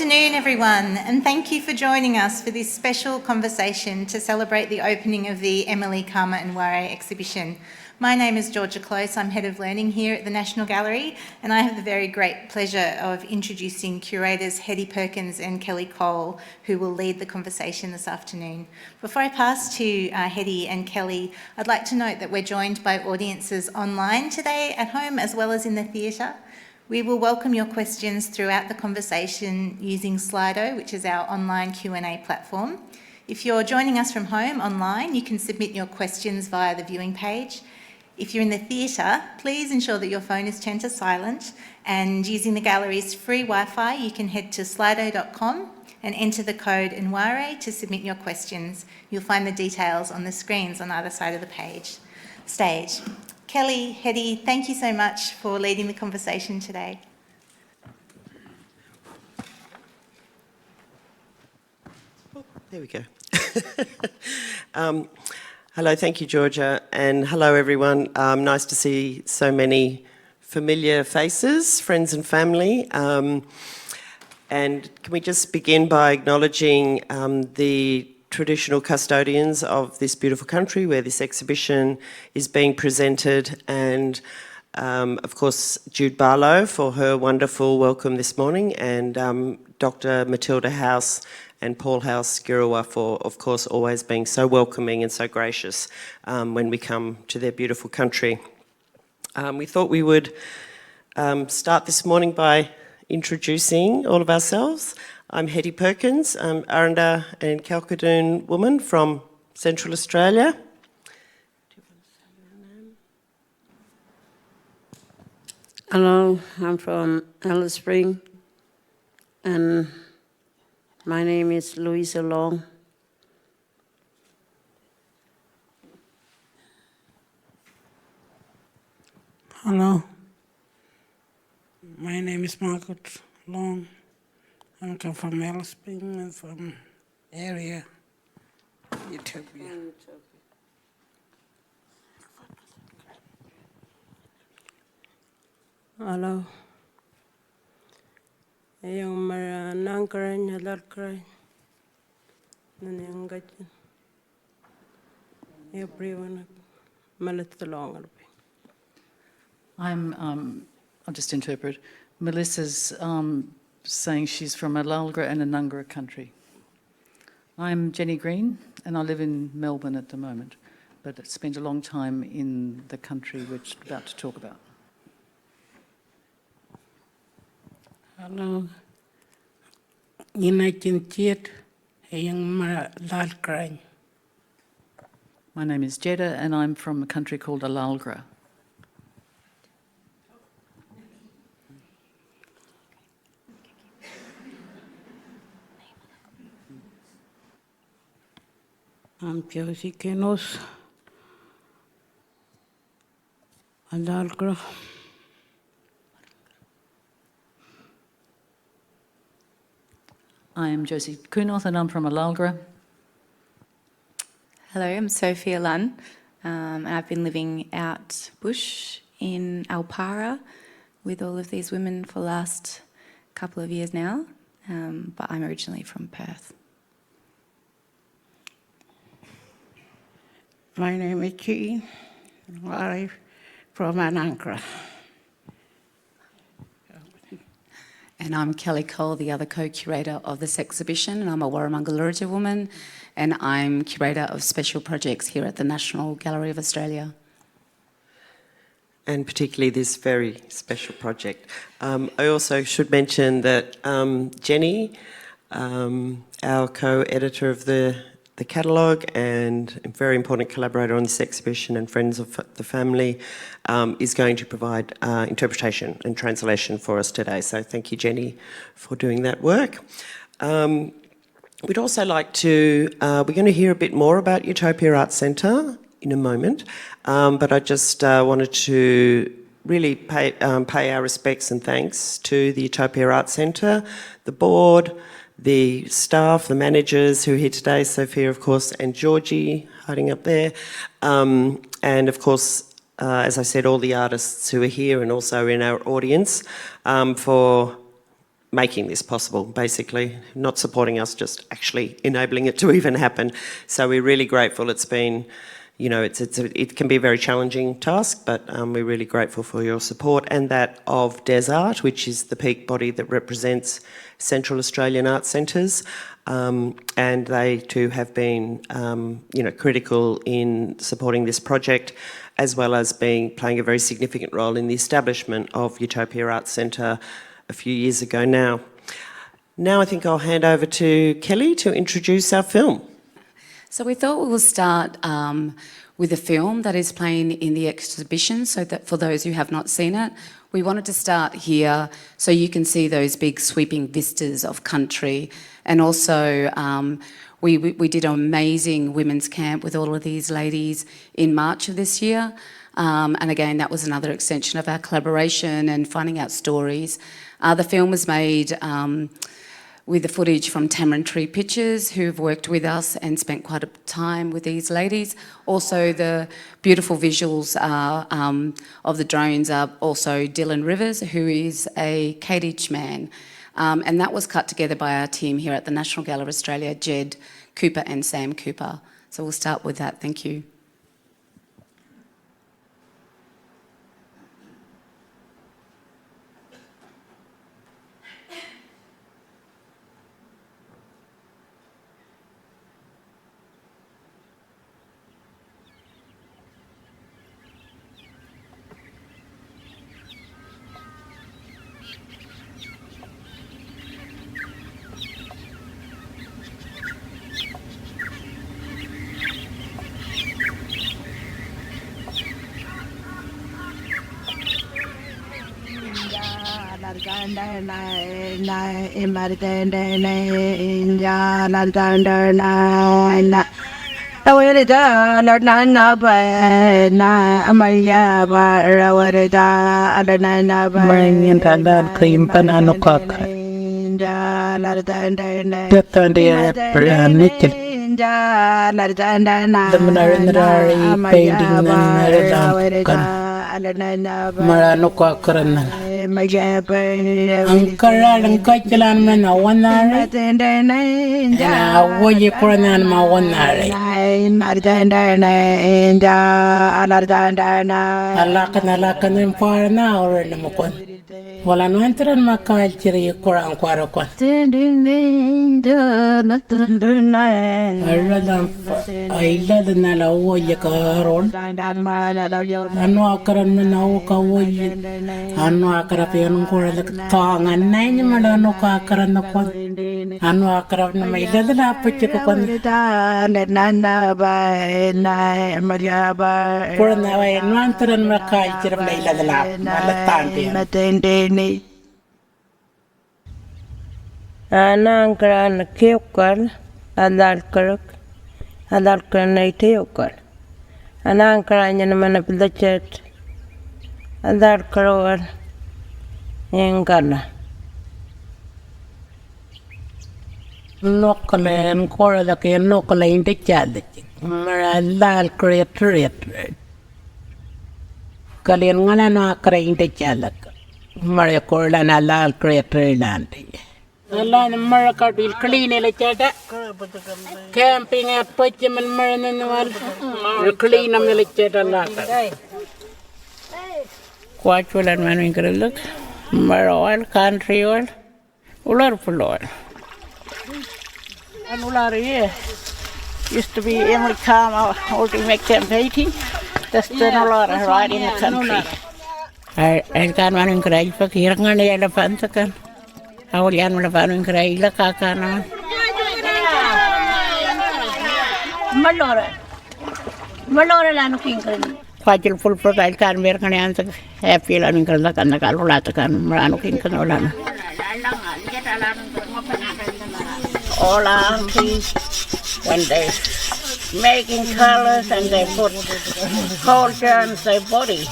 Good afternoon, everyone, and thank you for joining us for this special conversation to celebrate the opening of the Emily Kam Kngwarray exhibition. My name is Georgia Close. I'm Head of Learning here at the National Gallery, and I have the very great pleasure of introducing curators Hetti Perkins and Kelli Cole, who will lead the conversation this afternoon. Before I pass to Hetti and Kelli, I'd like to note that we're joined by audiences online today at home as well as in the theatre. We will welcome your questions throughout the conversation using Slido, which is our online Q&A platform. If you're joining us from home online, you can submit your questions via the viewing page. If you're in the theatre, please ensure that your phone is turned to silent, and using the gallery's free Wi-Fi, you can head to slido.com and enter the code Kngwarray to submit your questions. You'll find the details on the screens on either side of the stage. Kelli, Hetti, thank you so much for leading the conversation today. There we go. Hello, thank you, Georgia, and hello, everyone. Nice to see so many familiar faces, friends and family. And can we just begin by acknowledging the traditional custodians of this beautiful country where this exhibition is being presented, and of course Jude Barlow for her wonderful welcome this morning, and Dr. Matilda House and Paul House Girawa for, of course, always being so welcoming and so gracious when we come to their beautiful country. We thought we would start this morning by introducing all of ourselves. I'm Hetti Perkins. I'm Arrernte and Kalkadoon woman from Central Australia. Hello, I'm from Alice Spring, and my name is Louisa Long. Hello, my name is Margaret Long. I come from Alice Spring and from area, Utopia. Hello. Yung nangkaran halalkaran. Nanyangajan. Everyone malathalong. I'll just interpret. Melissa's saying she's from a Lalgra and a Nungara country. I'm Jenny Green, and I live in Melbourne at the moment, but I spent a long time in the country which we're about to talk about. Hello, United yung Lalkrai. My name is Jeddah, and I'm from a country called Lalgra. I'm Josie Kenos, Lalkra. I am Josie Kunoth, and I'm from Lalgra. Hello, I'm Sophia Lunn, and I've been living out bush in Alpara with all of these women for the last couple of years now, but I'm originally from Perth. My name is Chi. I'm from Anmatyerr. And I'm Kelli Cole, the other co-curator of this exhibition, and I'm a Warumungu and Luritja woman, and I'm curator of special projects here at the National Gallery of Australia. And particularly this very special project. I also should mention that Jenny, our co-editor of the catalogue and a very important collaborator on this exhibition and friends of the family, is going to provide interpretation and translation for us today. So thank you, Jenny, for doing that work. We'd also like to, we're going to hear a bit more about Utopia Art Centre in a moment, but I just wanted to really pay our respects and thanks to the Utopia Art Centre, the board, the staff, the managers who are here today, Sophia, of course, and Georgie, hiding up there. And, of course, as I said, all the artists who are here and also in our audience for making this possible, basically. Not supporting us, just actually enabling it to even happen. So we're really grateful. It's been, you know, it can be a very challenging task, but we're really grateful for your support, and that of Desart, which is the peak body that represents Central Australian art centres. And they too have been, you know, critical in supporting this project, as well as playing a very significant role in the establishment of Utopia Arts Centre a few years ago now. Now I think I'll hand over to Kelli to introduce our film. So we thought we will start with a film that is playing in the exhibition, so that for those who have not seen it, we wanted to start here so you can see those big sweeping vistas of country. And also we did an amazing women's camp with all of these ladies in March of this year. And again, that was another extension of our collaboration and finding out stories. The film was made with the footage from Tamarind Tree Pictures, who've worked with us and spent quite a time with these ladies. Also, the beautiful visuals of the drones are also Dylan Rivers, who is a Kadich man. And that was cut together by our team here at the National Gallery of Australia, Jed Cooper and Sam Cooper. So we'll start with that. Thank you. Wala no entran makachiri kurang kwaro kon. Aila na la woye karon. Anu akaran na o ka woye. Anu akara pe anu kora la tangan na ni malano ka akaran na kon. Anu akara na mai la la puche ko kon. Na ba na Maria ba. Kora na wa no entran makachiri mai la la la tante. Anangran Kyokar, Adalkaruk, Adalkarnatiokar. Anangran Yanaman of the church, Adalkaror, Yangana. Local and Koraka and local in the chad. Maradal Curator-at-Large. Kaliangana crain the chalak. Maria Corlana Lal Curator-at-Large. Alan America will clean a chata. Camping at Putcham and Marin clean a military lata. Quite well and manning look. Maroil, country oil, Ularful oil. And Ulari used to be Emily Kam Kngwarray campaigning. That's the Ulara right in the country. I can't manage to for here on the elephants again. I will yan Warumungu and Luritja. Malora Lano King. Quite full profile can wear can answer happy and Kalkadoon and Kalkadoon, Marano King Canolan. All aunties, when they making colors and they put culture in their body.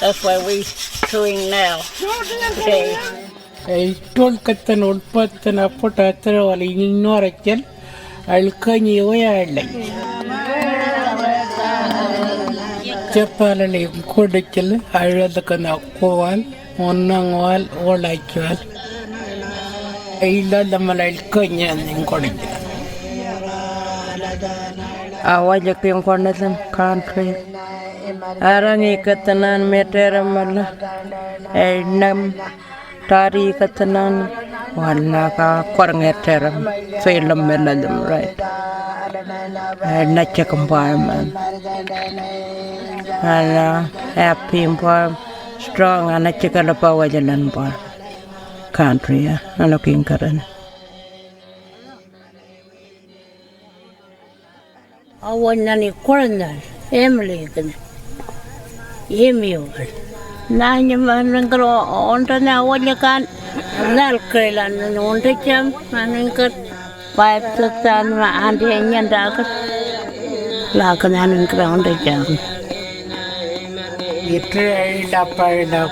That's what we're doing now, today. I told Captain Old Put and I put a thoroughly ignorant. I'll come you where I like. Chapalali Kodikil, I read the Kanakowal, Onangwal, or like you. Ila malay kanya ng kodikila. Awajak yung cornetan country. Arangi katanan metera mala. Nam tari katanan. Wala ka korngeteram. Film meladam right. Natcha compartment. Ana happy impar strong ana chikala pawajalan par. Country ya. Aloking karan. Awan nani kornal, Emily Kam Kngwarray. Nanya man karo onta na awalnya kan nal kelan onta jam maningkat pipe setan ma andi nyanda kat la kanan karo onta jam. Itra ila parda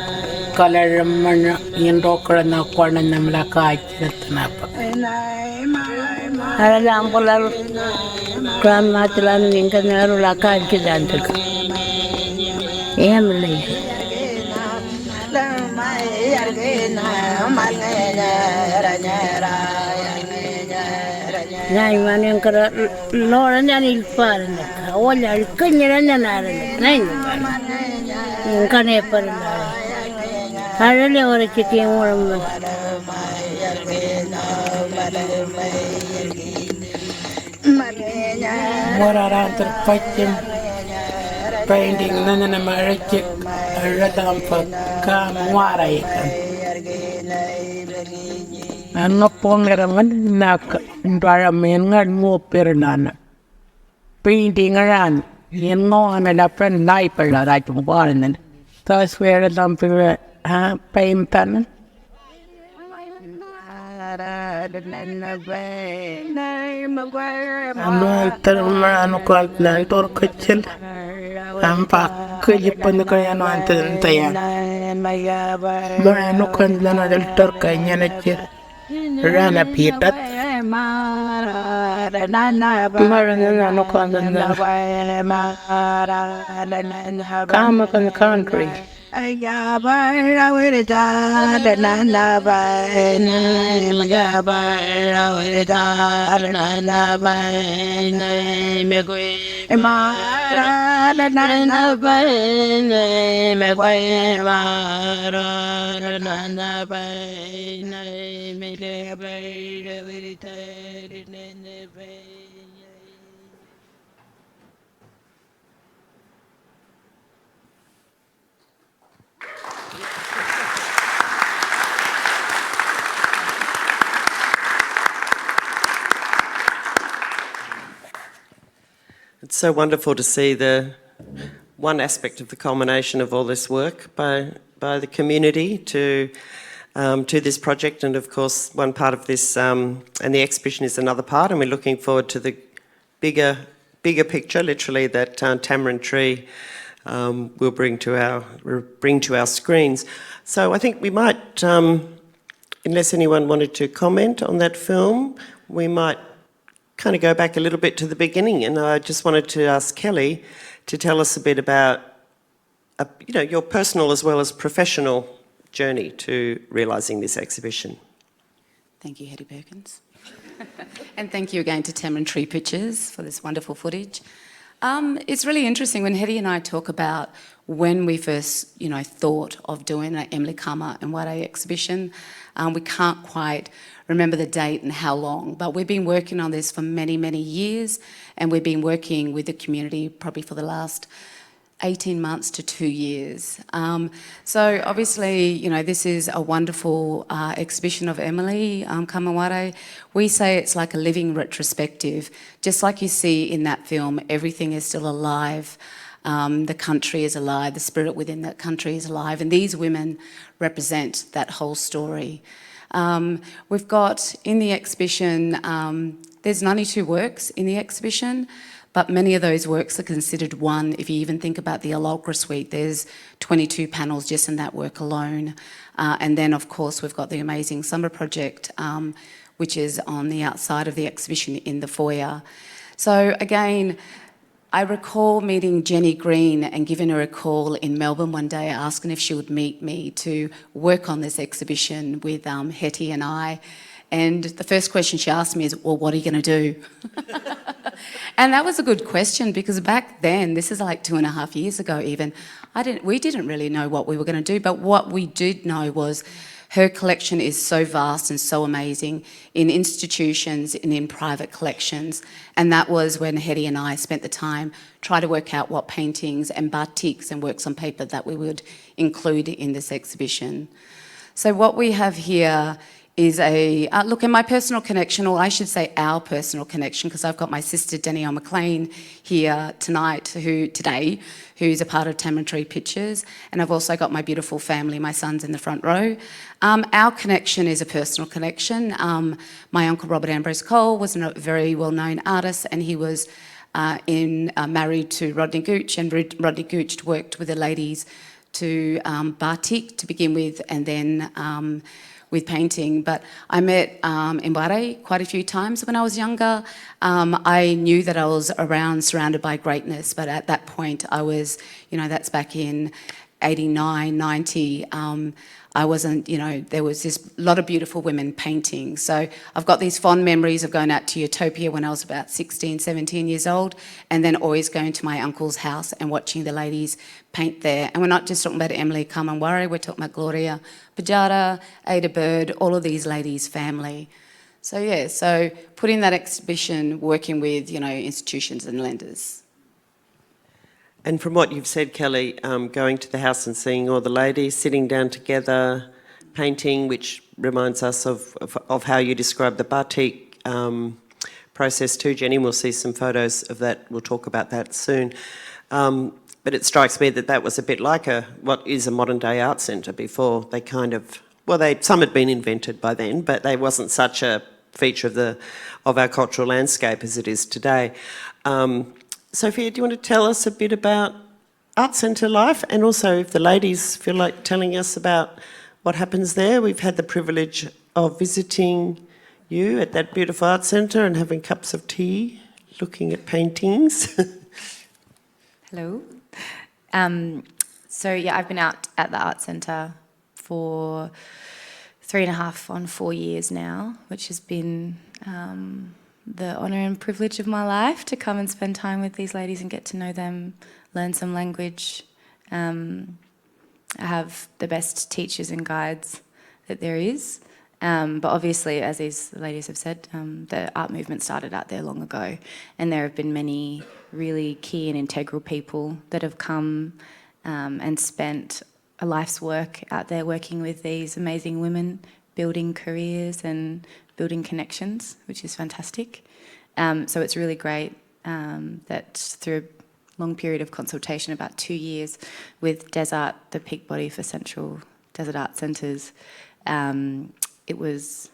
color man yendokra na korna namla kaachit na pa. Alam ko lalo grandma tilan ningkan naru la kaachit antak. Emily. Nai manin kara lora nani parna. Awalnya kanya nana nai. Ingkane parna. Harale ora chiki orang. Arrernte and painting nana marajik Arrernte and Kngwarray. Ano pongeraman nak environment ngo pernana. Painting around yen mo ana dapat life la right warnen. Tas where dampir paintan. Anu kuat na tor kecil. Ampak kejipan kaya no anten taya. Anu kan lana del tor kaya nacer. Rana pitat. Marana anu kan lana. Kama kan country. It's so wonderful to see the one aspect of the culmination of all this work by the community to this project, and of course one part of this and the exhibition is another part, and we're looking forward to the bigger picture, literally, that tamarind tree will bring to our screens. So I think we might, unless anyone wanted to comment on that film, we might kind of go back a little bit to the beginning, and I just wanted to ask Kelli to tell us a bit about, your personal as well as professional journey to realising this exhibition. Thank you, Hetti Perkins. And thank you again to Tamarind Tree Pictures for this wonderful footage. It's really interesting when Hetti and I talk about when we first, thought of doing an Emily Kam Kngwarray exhibition. We can't quite remember the date and how long, but we've been working on this for many, many years, and we've been working with the community probably for the last 18 months to 2 years. So obviously, this is a wonderful exhibition of Emily Kam Kngwarray. We say it's like a living retrospective. Just like you see in that film, everything is still alive. The country is alive, the spirit within that country is alive, and these women represent that whole story. We've got in the exhibition, there's 92 works in the exhibition, but many of those works are considered one. If you even think about the Arrernte suite, there's 22 panels just in that work alone. And then, of course, we've got the amazing Summer Project, which is on the outside of the exhibition in the foyer. So again, I recall meeting Jenny Green and giving her a call in Melbourne one day, asking if she would meet me to work on this exhibition with Hetti and I. And the first question she asked me is, well, what are you going to do? And that was a good question, because back then, this is like 2.5 years ago even, we didn't really know what we were going to do, but what we did know was her collection is so vast and so amazing in institutions and in private collections. And that was when Hetti and I spent the time trying to work out what paintings and batiks and works on paper that we would include in this exhibition. So what we have here is a look in my personal connection, or I should say our personal connection, because I've got my sister Danielle McLean here today, who's a part of Tamantree Pictures, and I've also got my beautiful family. My son's in the front row. Our connection is a personal connection. My uncle Robert Ambrose Cole was a very well-known artist, and he was married to Rodney Gooch, and Rodney Gooch worked with the ladies to batik to begin with, and then with painting. But I met Kngwarray quite a few times when I was younger. I knew that I was around, surrounded by greatness, but at that point I was, that's back in 89, 90. I wasn't, there was this lot of beautiful women painting. So I've got these fond memories of going out to Utopia when I was about 16, 17 years old, and then always going to my uncle's house and watching the ladies paint there. And we're not just talking about Emily Kam Kngwarray, we're talking about Gloria Pajara, Ada Bird, all of these ladies' family. So so putting that exhibition, working with, institutions and lenders. And from what you've said, Kelly, going to the house and seeing all the ladies sitting down together, painting, which reminds us of how you describe the batik process too, Jenny. We'll see some photos of that. We'll talk about that soon. But it strikes me that was a bit like what is a modern-day art centre before. They some had been invented by then, but they wasn't such a feature of our cultural landscape as it is today. Sophia, do you want to tell us a bit about Art Centre life, and also if the ladies feel like telling us about what happens there? We've had the privilege of visiting you at that beautiful Art Centre and having cups of tea, looking at paintings. Hello. I've been out at the Art Centre for 3.5 on 4 years now, which has been the honour and privilege of my life to come and spend time with these ladies and get to know them, learn some language. I have the best teachers and guides that there is. But obviously, as these ladies have said, the art movement started out there long ago, and there have been many really key and integral people that have come and spent a life's work out there working with these amazing women, building careers and building connections, which is fantastic. So it's really great that through a long period of consultation, about 2 years, with Desart, the peak body for Central Desert Art Centres, it was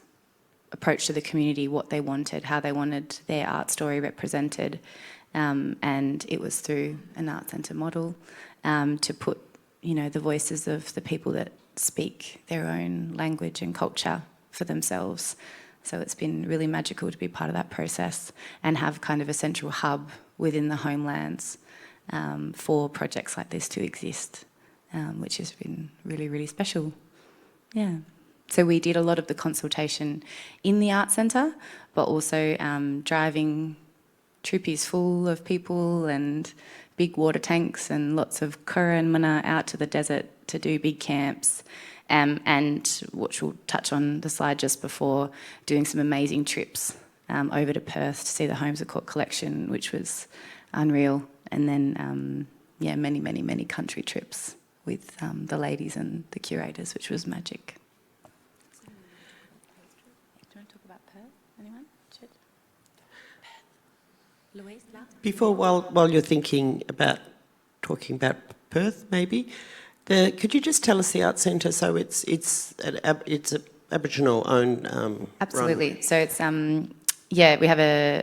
approached to the community what they wanted, how they wanted their art story represented, and it was through an art centre model to put, the voices of the people that speak their own language and culture for themselves. So it's been really magical to be part of that process and have kind of a central hub within the homelands for projects like this to exist, which has been really, really special. Yeah. So we did a lot of the consultation in the art centre, but also driving troopies full of people and big water tanks and lots of kura and mana out to the desert to do big camps. And which we'll touch on the slide just before, doing some amazing trips over to Perth to see the Homes of Court collection, which was unreal. And then, many, many, many country trips with the ladies and the curators, which was magic. Do you want to talk about Perth? Anyone? Louise, last? Before, while you're thinking about talking about Perth, maybe, could you just tell us the art centre? So it's an Aboriginal owned. Absolutely. Run. So it's we have a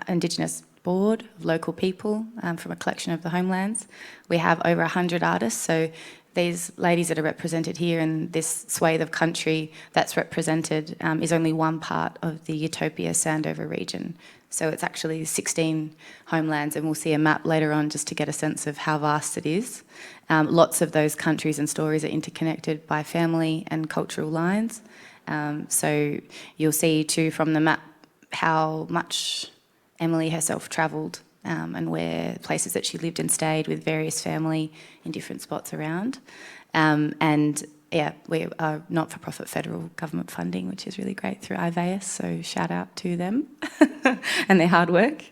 Indigenous board of local people from a collection of the homelands. We have over 100 artists. So these ladies that are represented here in this swathe of country that's represented is only one part of the Utopia Sandover region. So it's actually 16 homelands, and we'll see a map later on just to get a sense of how vast it is. Lots of those countries and stories are interconnected by family and cultural lines, So you'll see too from the map how much Emily herself travelled and where places that she lived and stayed with various family in different spots around. And yeah, we are not-for-profit federal government funding, which is really great through IVAS, so shout out to them and their hard work.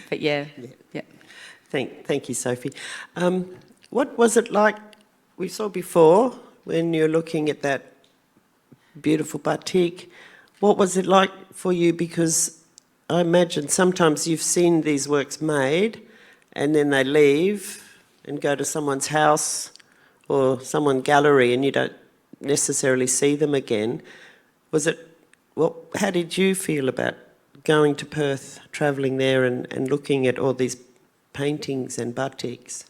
But yeah. Thank you, Sophie. What was it like, we saw before, when you're looking at that beautiful batik, what was it like for you? Because I imagine sometimes you've seen these works made and then they leave and go to someone's house or someone's gallery and you don't necessarily see them again. How did you feel about going to Perth, travelling there and looking at all these paintings and batiks?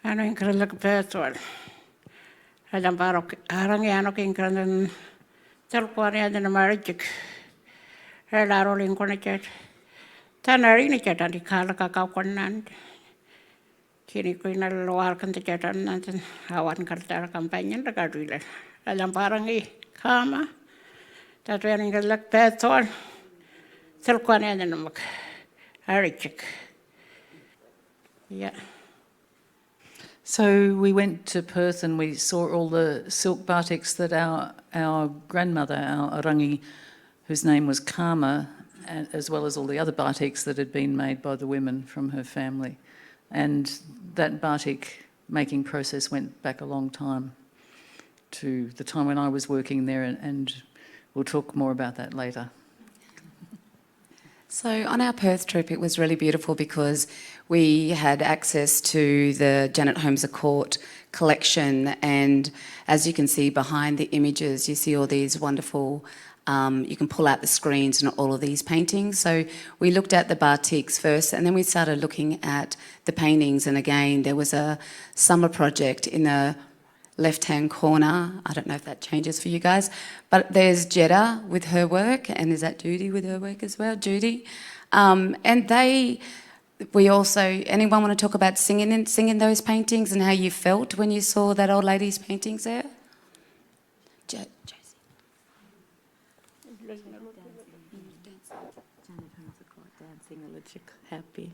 Ano yung karalak Perth. Alam parok arang yan okay karan telpon yan na marriage. Laro ling ko na chat. Tanari ni chat di kala kakaukonan. Kini ko inaluar kan chatan nanti awan kartar kampanye na kadula. Alam parang kama. Tatu yan yung karalak Perth. Telpon yan na mak. Marriage. Yeah. So we went to Perth and we saw all the silk batiks that our grandmother, our Arangi, whose name was Karma, as well as all the other batiks that had been made by the women from her family. And that batik making process went back a long time to the time when I was working there, and we'll talk more about that later. So on our Perth trip, it was really beautiful because we had access to the Janet Holmes Court collection, and as you can see behind the images, you see all these wonderful, you can pull out the screens and all of these paintings. So we looked at the batiks first, and then we started looking at the paintings, and again, there was a summer project in the left-hand corner. I don't know if that changes for you guys, but there's Jeddah with her work, and is that Judy with her work as well? Judy. And we also, anyone want to talk about singing those paintings and how you felt when you saw that old lady's paintings there? Josie. Dancing, happy.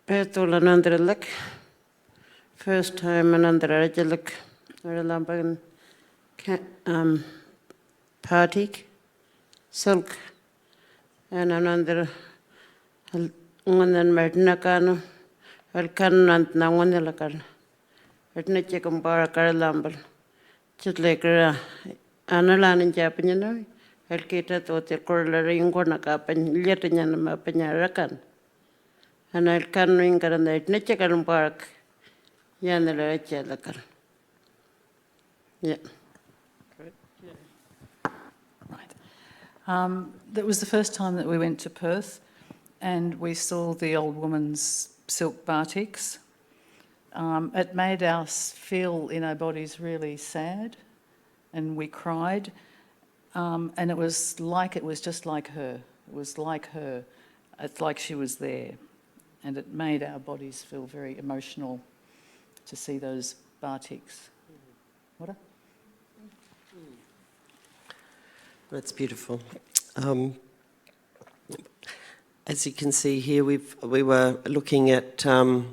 Pertola nandralak. First time nandrajalak. Aralamban batik, silk, and another ngan mertna kanu al kan nant nangon la kar etne chekum para kar lambal chitle kra analan in japanya no el kita to te korla ringo na ka pen letnya na ma penyarakan anal kan ring karan etne chekam park yan la chela kar yeah. That was the first time that we went to Perth, and we saw the old woman's silk batiks. It made us feel in our bodies really sad, and we cried, and it was just like her. It was like her. It's like she was there, and it made our bodies feel very emotional to see those batiks. What? That's beautiful. As you can see here, we were looking at all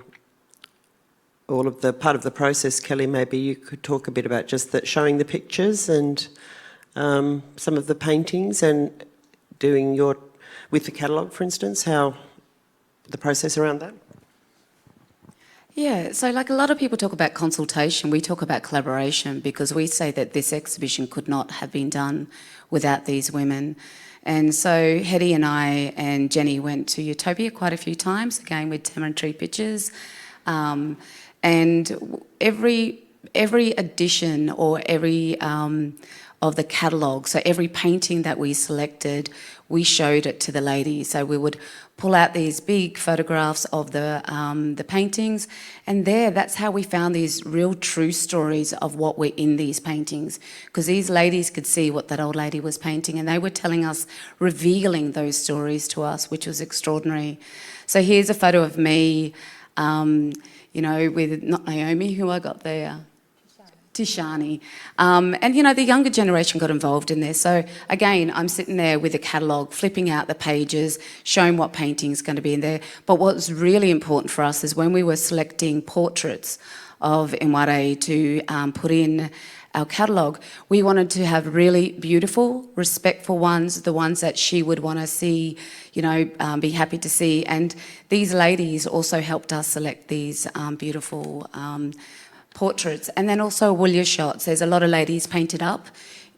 of the part of the process. Kelly, maybe you could talk a bit about just showing the pictures and some of the paintings and doing with the catalogue, for instance, how the process around that. Yeah, so like a lot of people talk about consultation, we talk about collaboration because we say that this exhibition could not have been done without these women. And so Hetti and I and Jenny went to Utopia quite a few times, again with Tamarantry pictures. And every edition or every of the catalogue, so every painting that we selected, we showed it to the ladies. So we would pull out these big photographs of the paintings, and that's how we found these real true stories of what were in these paintings, because these ladies could see what that old lady was painting, and they were telling us, revealing those stories to us, which was extraordinary. So here's a photo of me, you know, with not Naomi, who I got there, Tishani. And, you know, the younger generation got involved in this. So, again, I'm sitting there with a catalogue, flipping out the pages, showing what painting's going to be in there. But what was really important for us is when we were selecting portraits of Kngwarray to put in our catalogue, we wanted to have really beautiful, respectful ones, the ones that she would want to see, you know, be happy to see. And these ladies also helped us select these beautiful portraits. And then also Woollya shots. There's a lot of ladies painted up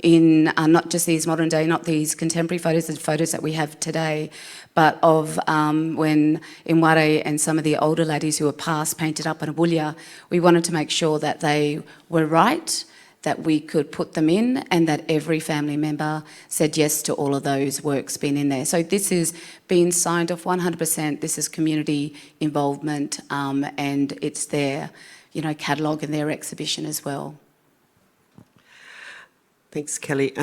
in not just these modern day, not these contemporary photos, the photos that we have today, but of when Kngwarray and some of the older ladies who were past painted up in a Woollya. We wanted to make sure that they were right, that we could put them in, and that every family member said yes to all of those works being in there. So this is being signed off 100%. This is community involvement, and it's their, you know, catalogue and their exhibition as well. Thanks, Kelly.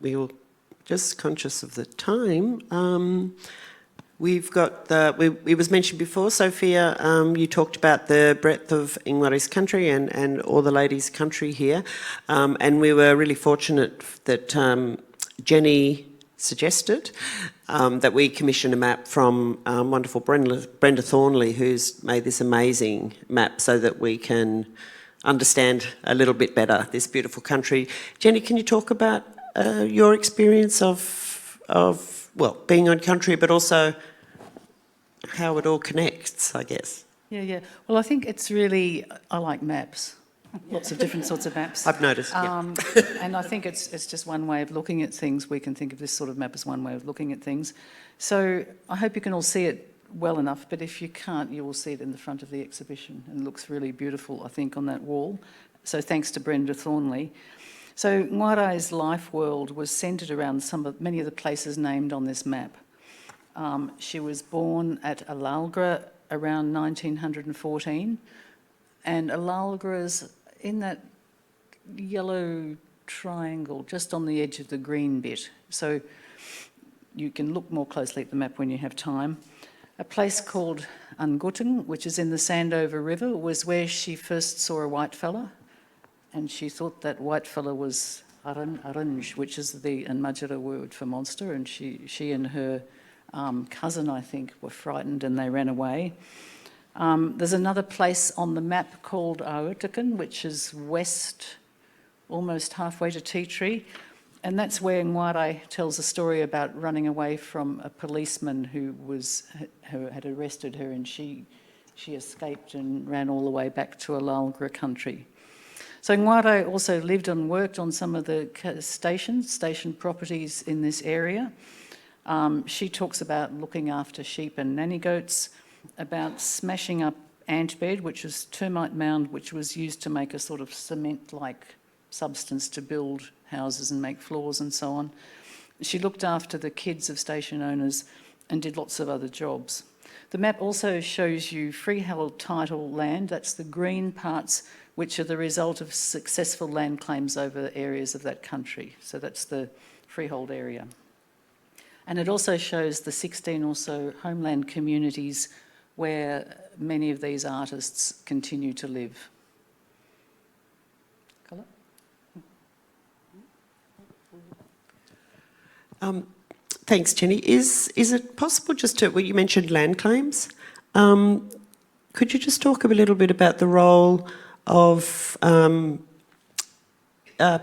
We were just conscious of the time. We've got it was mentioned before, Sophia, you talked about the breadth of Kngwarray's country and all the ladies' country here. And we were really fortunate that Jenny suggested that we commission a map from wonderful Brenda Thornley, who's made this amazing map so that we can understand a little bit better this beautiful country. Jenny, can you talk about your experience of well, being on country, but also how it all connects, I guess? Yeah. Well, I think it's really, I like maps. Lots of different sorts of maps. I've noticed, yeah. And I think it's just one way of looking at things. We can think of this sort of map as one way of looking at things. So I hope you can all see it well enough, but if you can't, you will see it in the front of the exhibition, and it looks really beautiful, I think, on that wall. So thanks to Brenda Thornley. So Kngwarray's life world was centred around many of the places named on this map. She was born at Arrernte around 1914, and Arrernte's in that yellow triangle just on the edge of the green bit. So you can look more closely at the map when you have time. A place called Anmatyerr, which is in the Sandover River, was where she first saw a white fella, and she thought that white fella was Arrernte, which is the Anmatyerr word for monster, and she and her cousin, I think, were frightened and they ran away. There's another place on the map called Arrernte, which is west, almost halfway to Tea Tree, and that's where Kngwarray tells a story about running away from a policeman who had arrested her, and she escaped and ran all the way back to Arrernte country. So Kngwarray also lived and worked on some of the station properties in this area. She talks about looking after sheep and nanny goats, about smashing up Antbed, which is termite mound, which was used to make a sort of cement-like substance to build houses and make floors and so on. She looked after the kids of station owners and did lots of other jobs. The map also shows you freehold title land. That's the green parts, which are the result of successful land claims over areas of that country. So that's the freehold area. And it also shows the 16 or so homeland communities where many of these artists continue to live. Colour? Thanks, Jenny. Is it possible just to, well, you mentioned land claims. Could you just talk a little bit about the role of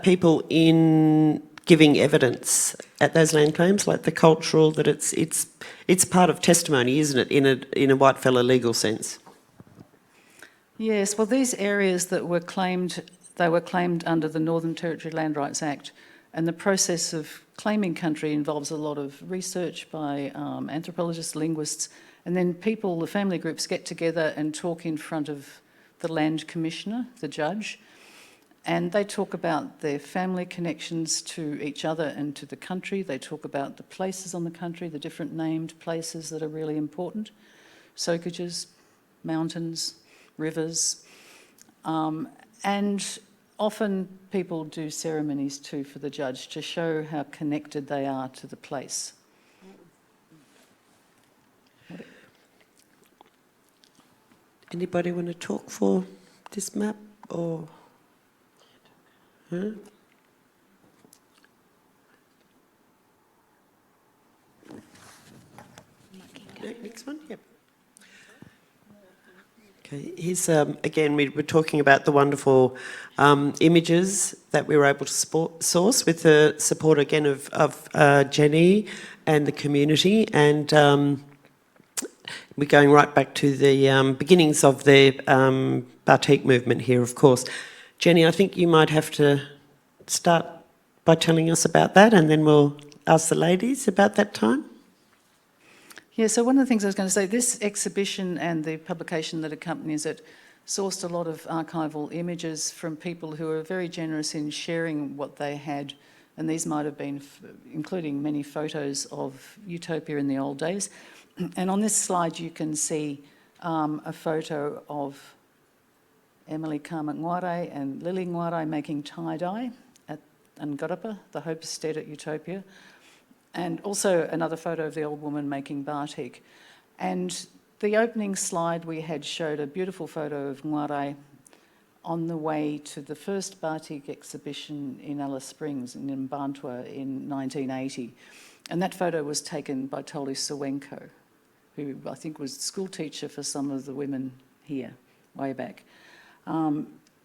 people in giving evidence at those land claims, like the cultural, that it's part of testimony, isn't it, in a white fella legal sense? Yes, well, these areas that were claimed, they were claimed under the Northern Territory Land Rights Act, and the process of claiming country involves a lot of research by anthropologists, linguists, and then people, the family groups, get together and talk in front of the land commissioner, the judge, and they talk about their family connections to each other and to the country. They talk about the places on the country, the different named places that are really important, soakages, mountains, rivers, and often people do ceremonies too for the judge to show how connected they are to the place. Anybody want to talk for this map or? Huh? Next one, yep. Okay, here's, again, we were talking about the wonderful images that we were able to source with the support, again, of Jenny and the community, and we're going right back to the beginnings of the batik movement here, of course. Jenny, I think you might have to start by telling us about that, and then we'll ask the ladies about that time. Yeah, so one of the things I was going to say, this exhibition and the publication that accompanies it sourced a lot of archival images from people who were very generous in sharing what they had, and these might have been, including many photos of Utopia in the old days. And on this slide you can see a photo of Emily Kam Kngwarray and Lily Kngwarray making tie-dye at Anmatyerr, the homestead at Utopia. And also another photo of the old woman making batik. And the opening slide we had showed a beautiful photo of Kngwarray on the way to the first batik exhibition in Alice Springs in Anmatyerr in 1980. And that photo was taken by Toli Sawenko, who I think was school teacher for some of the women here, way back.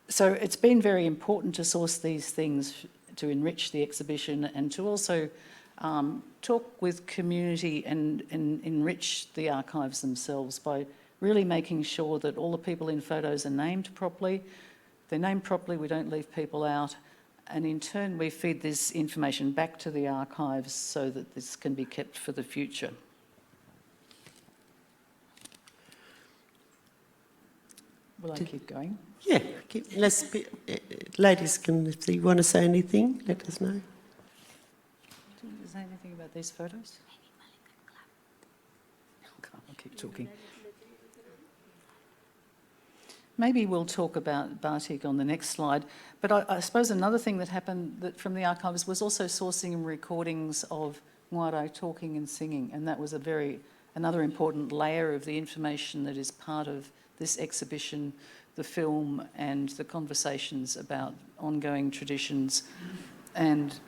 So it's been very important to source these things to enrich the exhibition and to also talk with community and enrich the archives themselves by really making sure that all the people in photos are named properly. If they're named properly, we don't leave people out, and in turn we feed this information back to the archives so that this can be kept for the future. Will I keep going? Yeah, ladies, if you want to say anything, let us know. Do you want to say anything about these photos? I'll keep talking. Maybe we'll talk about batik on the next slide, but I suppose another thing that happened from the archives was also sourcing recordings of Kngwarray talking and singing, and that was another important layer of the information that is part of this exhibition, the film and the conversations about ongoing traditions, and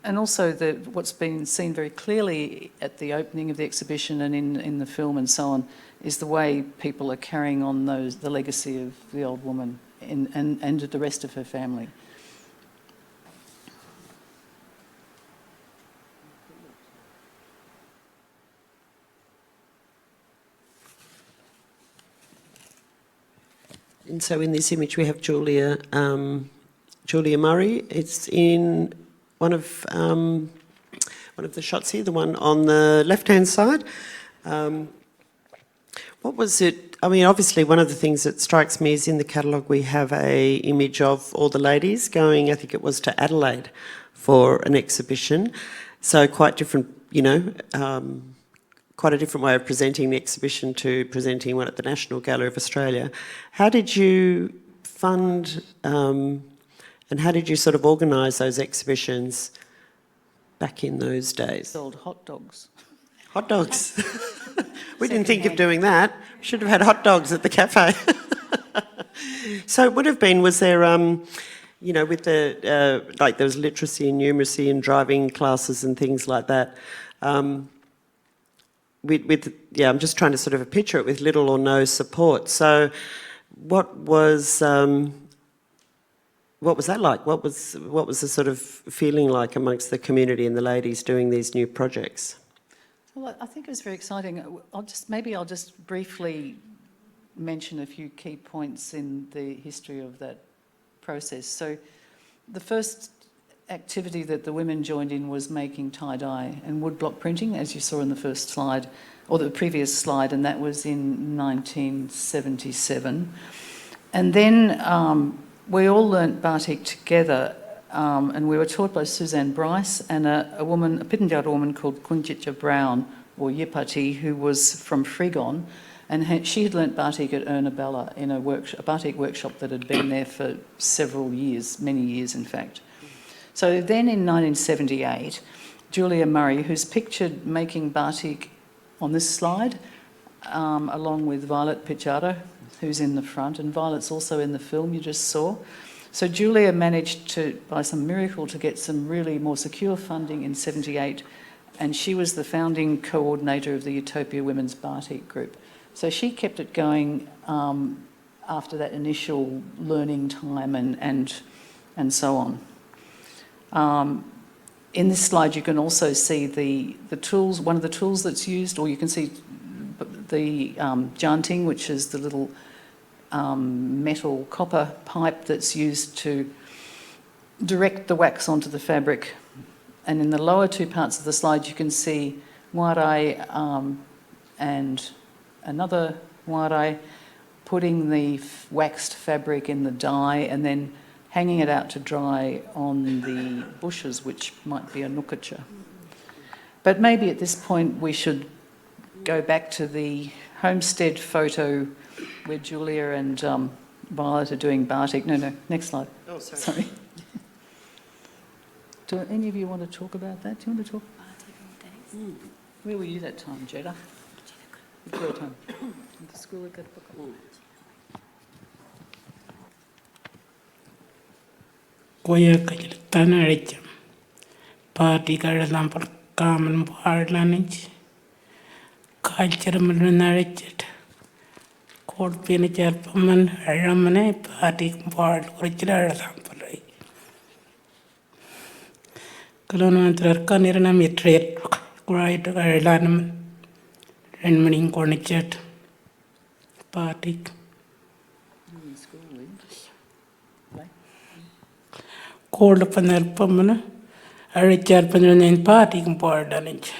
also what's been seen very clearly at the opening of the exhibition and in the film and so on is the way people are carrying on the legacy of the old woman and the rest of her family. And so in this image we have Julia Murray. It's in one of the shots here, the one on the left-hand side. What was it? I mean, obviously one of the things that strikes me is in the catalogue we have a image of all the ladies going, I think it was to Adelaide for an exhibition. So quite different, you know, quite a different way of presenting the exhibition to presenting one at the National Gallery of Australia. How did you fund and how did you sort of organise those exhibitions back in those days? Sold hot dogs. Hot dogs. We didn't think of doing that. We should have had hot dogs at the cafe. So it would have been, was there, you know, with the, like there was literacy and numeracy and driving classes and things like that. Yeah, I'm just trying to sort of picture it with little or no support. So what was that like? What was the sort of feeling like amongst the community and the ladies doing these new projects? Well, I think it was very exciting. I'll just briefly mention a few key points in the history of that process. So the first activity that the women joined in was making tie-dye and woodblock printing, as you saw in the first slide, or the previous slide, and that was in 1977. And then we all learnt batik together, and we were taught by Suzanne Bryce and a Pitjantjatjara woman called Kunjitja Brown, or Yipati, who was from Frigon, and she had learnt batik at Ernabella in a batik workshop that had been there for several years, many years in fact. So then in 1978, Julia Murray, who's pictured making batik on this slide, along with Violet Pitjara, who's in the front, and Violet's also in the film you just saw. So Julia managed to, by some miracle, to get some really more secure funding in 78, and she was the founding coordinator of the Utopia Women's Batik group. So she kept it going after that initial learning time and so on. In this slide you can also see the tools, one of the tools that's used, or you can see the janting, which is the little metal copper pipe that's used to direct the wax onto the fabric. And in the lower two parts of the slide you can see Kngwarray and another Kngwarray putting the waxed fabric in the dye and then hanging it out to dry on the bushes, which might be a nukacha. But maybe at this point we should go back to the homestead photo where Julia and Violet are doing batik. No, next slide. Oh, sorry. Do any of you want to talk about that? Do you want to talk? Where were you that time, Jeddah? Your time. At the school at Kapuka. Koya kajal tanarecham. Party karalam par kaman parlanich. Culture manarichet. Court pinacher paman ramane party part original sampalai. Kalonantrar kanirana mitrate. Right Ireland and meaning cornichet. Party. Cold panel pamana, a Richard Panel and party important.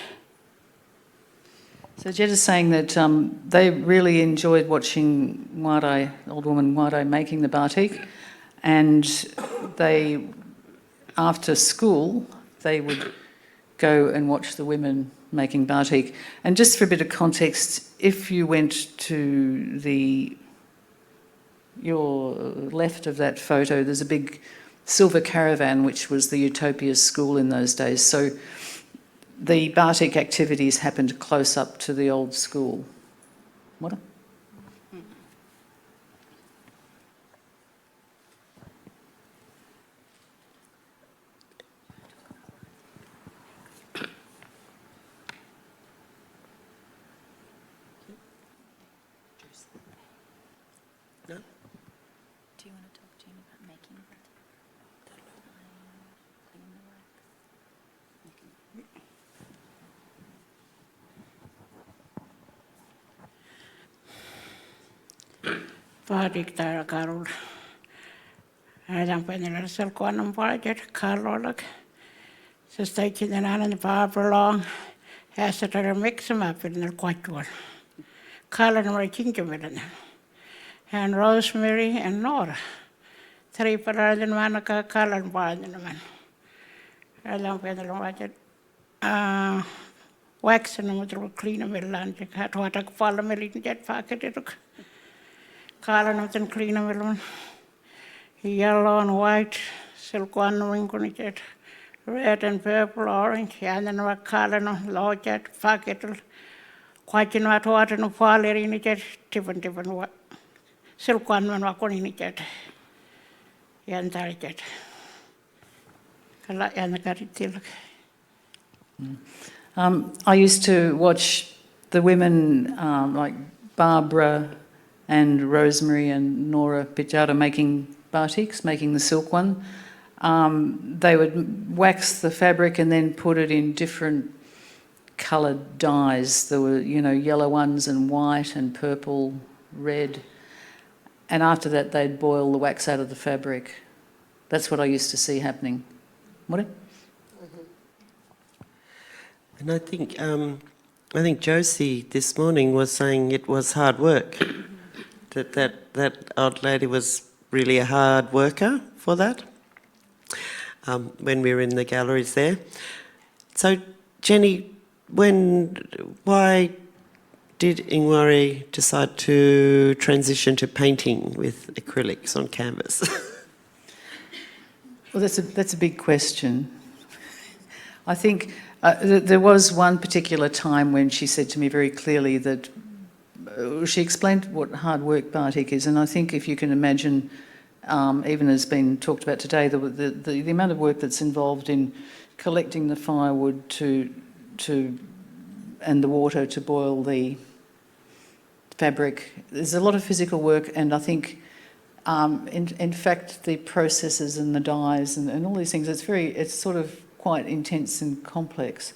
So Jed is saying that they really enjoyed watching Kngwarray, old woman Kngwarray, making the batik, and they, after school, they would go and watch the women making batik. And just for a bit of context, if you went to your left of that photo, there's a big silver caravan, which was the Utopia school in those days. So the batik activities happened close up to the old school. What? Party Tara Carol. I don't find the little quantum project, Carol. So stake in the power long, has to mix them up in the quite well. Carl and my kinkerman, and Rosemary and Nora. 3 per than Manaka, Carl and Barn in the man. I don't find the budget. Wax and a little clean of lunch, had what I follow me in jet pocket. Color and clean of yellow and white, silk one ring, red and purple, orange, and then what color no low jet, pocket, quite in what water no fall in a jet, different what silk one when walk on in a jet, and jet. And the got it. I used to watch the women like Barbara and Rosemary and Nora Pitjara making batiks, making the silk one. They would wax the fabric and then put it in different coloured dyes. There were, yellow ones and white and purple red, and after that they'd boil the wax out of the fabric. That's what I used to see happening. What? And I think Josie this morning was saying it was hard work. That old lady was really a hard worker for that. When we were in the galleries there. So, Jenny, why did Kngwarray decide to transition to painting with acrylics on canvas? Well, that's a big question. I think there was one particular time when she said to me very clearly that she explained what hard work batik is, and I think if you can imagine, even as been talked about today, the amount of work that's involved in collecting the firewood and the water to boil the fabric. There's a lot of physical work, and I think, in fact, the processes and the dyes and all these things, it's sort of quite intense and complex.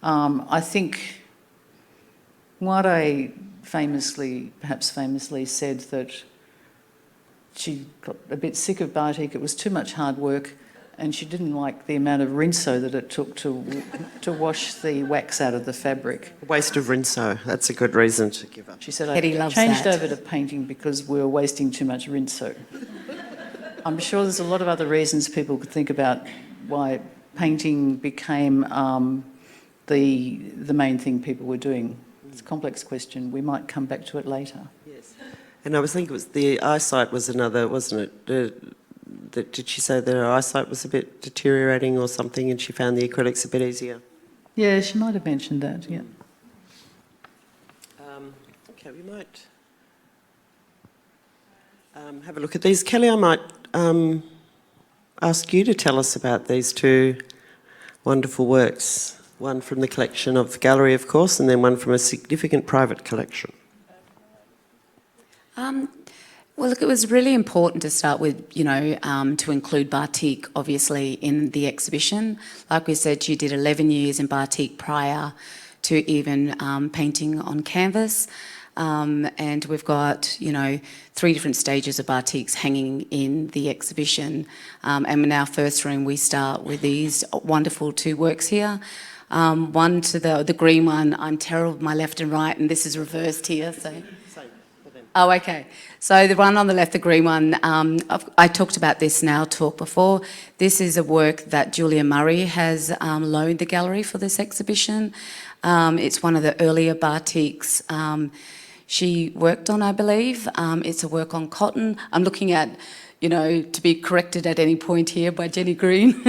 I think Kngwarray perhaps famously said that she got a bit sick of batik. It was too much hard work, and she didn't like the amount of rinso that it took to wash the wax out of the fabric. A waste of rinso. That's a good reason to give up. She said, Hetti I loves changed that. over to painting because we were wasting too much rinso. I'm sure there's a lot of other reasons people could think about why painting became the main thing people were doing. It's a complex question. We might come back to it later. Yes. And I was thinking the eyesight was another, wasn't it? Did she say that her eyesight was a bit deteriorating or something, and she found the acrylics a bit easier? Yeah, she might have mentioned that, yeah. Okay, we might have a look at these. Kelly, I might ask you to tell us about these two wonderful works. One from the collection of the gallery, of course, and then one from a significant private collection. Well, look, it was really important to start with, to include batik, obviously, in the exhibition. Like we said, she did 11 years in batik prior to even painting on canvas. And we've got, 3 different stages of batiks hanging in the exhibition. And in our first room, we start with these wonderful 2 works here. One to the green one, I'm terrible with my left and right, and this is reversed here, so... Oh, okay. So the one on the left, the green one, I talked about this in our talk before. This is a work that Julia Murray has loaned the gallery for this exhibition. It's one of the earlier batiks she worked on, I believe. It's a work on cotton. I'm looking at, to be corrected at any point here by Jenny Green.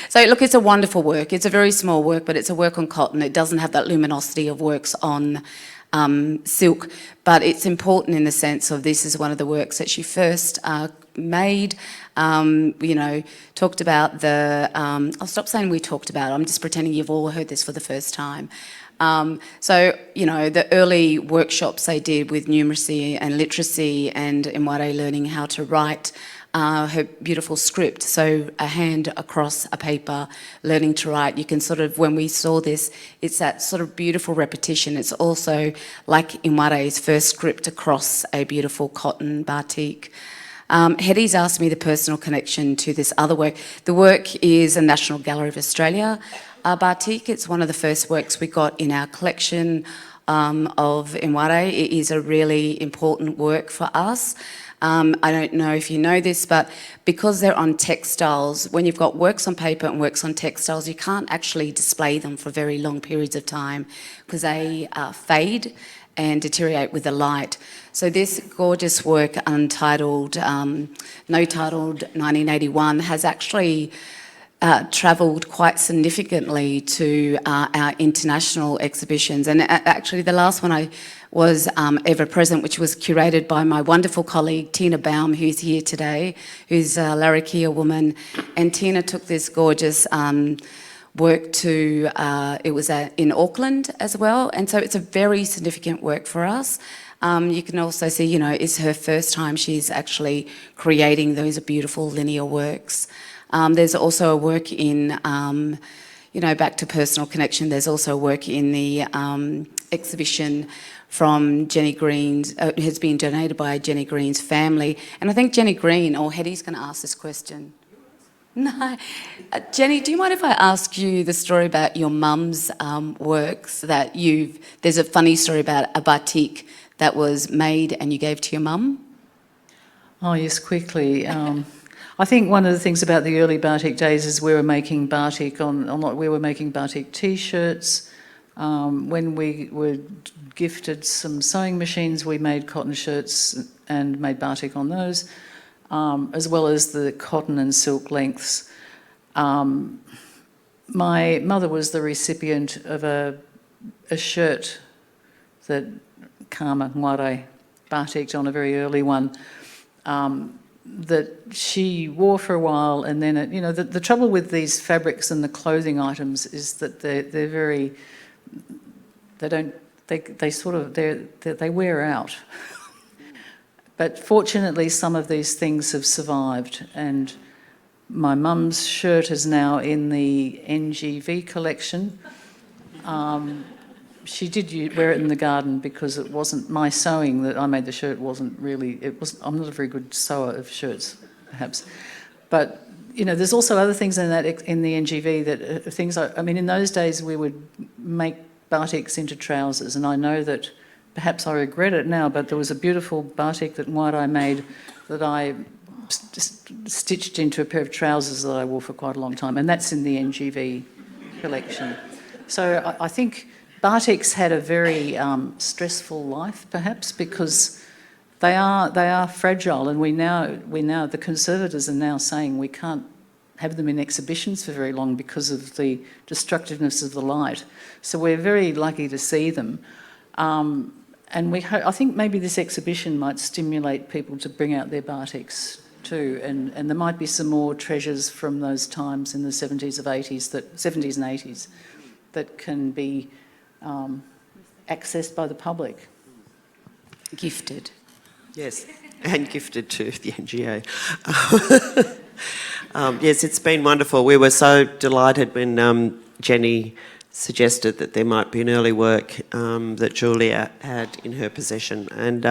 So look, it's a wonderful work. It's a very small work, but it's a work on cotton. It doesn't have that luminosity of works on silk, but it's important in the sense of this is one of the works that she first made. Talked about I'll stop saying we talked about it. I'm just pretending you've all heard this for the first time. The early workshops they did with numeracy and literacy and Kngwarray learning how to write her beautiful script, so a hand across a paper, learning to write. You can sort of, when we saw this, it's that sort of beautiful repetition. It's also like Kngwarray's first script across a beautiful cotton batik. Hetti's asked me the personal connection to this other work. The work is a National Gallery of Australia batik. It's one of the first works we got in our collection of Kngwarray. It is a really important work for us. I don't know if you know this, but because they're on textiles, when you've got works on paper and works on textiles, you can't actually display them for very long periods of time because they fade and deteriorate with the light. So this gorgeous work, untitled, no-titled 1981, has actually travelled quite significantly to our international exhibitions. And actually the last one I was ever present, which was curated by my wonderful colleague Tina Baum, who's here today, who's a Larrakia woman. And Tina took this gorgeous work to, it was in Auckland as well. And so it's a very significant work for us. You can also see, it's her first time she's actually creating those beautiful linear works. There's also a work in, back to personal connection, there's also a work in the exhibition from Jenny Green's, has been donated by Jenny Green's family. And I think Jenny Green, or Hetty's going to ask this question. No. Jenny, do you mind if I ask you the story about your mum's works that there's a funny story about a batik that was made and you gave to your mum? Oh, yes, quickly. I think one of the things about the early batik days is we were making batik we were making batik T-shirts. When we were gifted some sewing machines, we made cotton shirts and made batik on those, as well as the cotton and silk lengths. My mother was the recipient of a shirt that Kam Kngwarray batiked on, a very early one, that she wore for a while, and then the trouble with these fabrics and the clothing items is that they wear out. But fortunately, some of these things have survived, and my mum's shirt is now in the NGV collection. She did wear it in the garden because it wasn't my sewing that I made the shirt. I'm not a very good sewer of shirts, perhaps. But there's also other things in the NGV that things. In those days we would make batiks into trousers, and I know that perhaps I regret it now, but there was a beautiful batik that Kngwarray made that I stitched into a pair of trousers that I wore for quite a long time, and that's in the NGV collection. So I think batiks had a very stressful life, perhaps, because they are fragile, and we now the conservators are now saying we can't have them in exhibitions for very long because of the destructiveness of the light. So we're very lucky to see them, and I think maybe this exhibition might stimulate people to bring out their batiks too, and there might be some more treasures from those times in the 70s and 80s that can be accessed by the public. Gifted. Yes, and gifted to the NGA. Yes, it's been wonderful. We were so delighted when Jenny suggested that there might be an early work that Julia had in her possession, and